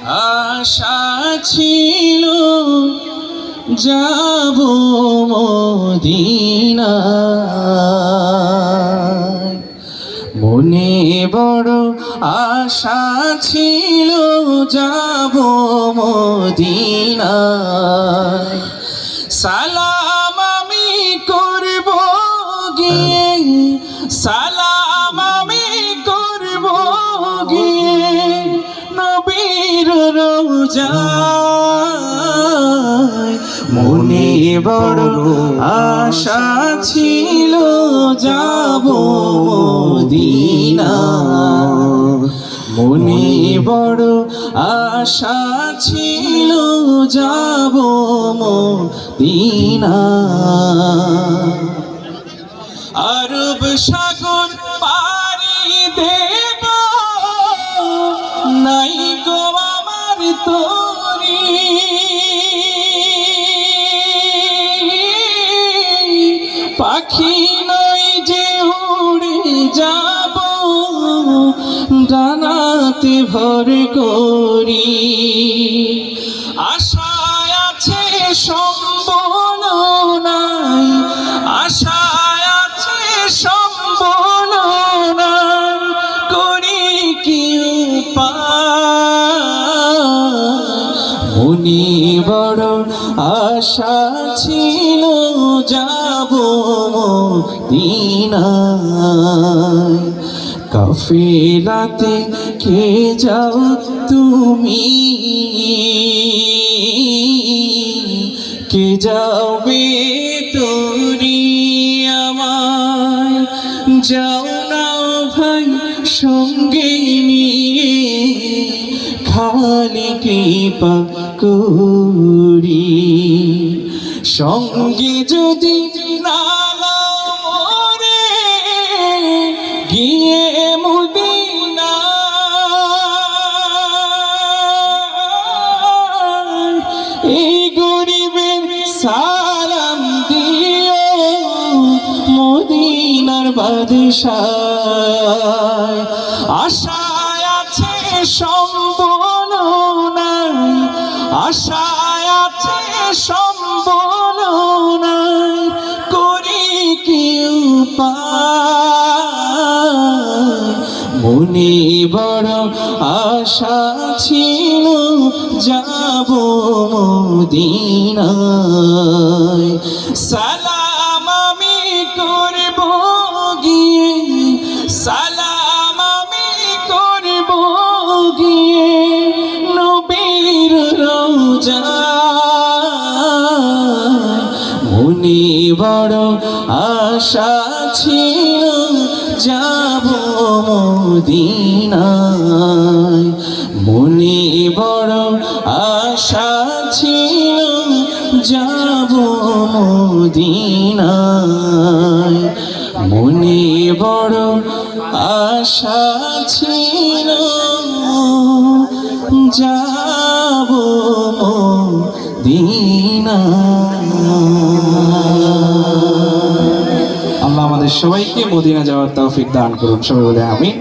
আশা ছিল যাব মদিনায়, মনে বড় আশা ছিল যাব মদিনায়। সালাম আমি করব গিয়ে, সালাম আমি করব গিয়ে নবীর রওজায়, মনে বড় আশা ছিল যাব মদিনায়, মনে বড় আশা ছিল যাব মদিনায়। আরব সাগর পাড়ি দেব নাই গো আমার তরি, পাখি নই যে উড়ে যাব ডানাতে ভর করি। আশায় আছে সম্বল নাই, আশায় আছে সম্বল নাই, করি কি উপায়। মনে বড় আশা ছিল যাব মদিনায়। কাফেলাতে কে যাও তুমি, কে যাবে তোরি আমায়, যাও না ভাই সঙ্গে নিয়ে, খালি কৃপা করি। সঙ্গে যদি না রে গিয়ে মদিনা, এই গরিবের সালাম দিও মদিনার বাদশায়। আশায় আছে সম্বল নাই, আশায় আছে সম্বল নাই, করি কি উপায়। মনে বড় আশা ছিল যাব মদিনায়। সালাম আমি করব গিয়ে, সালাম আমি করব গিয়ে নবীর রওজায়, মনে বড় আশা ছিল যাব মদিনায়, মনে বড় আশা ছিল যাব মদিনায়, মনে বড় আশা ছিল যাব মদিনায়। আল্লাহ আমাদের সবাইকে মদিনা যাওয়ার তৌফিক দান করুন, সবাই বলে আমিন।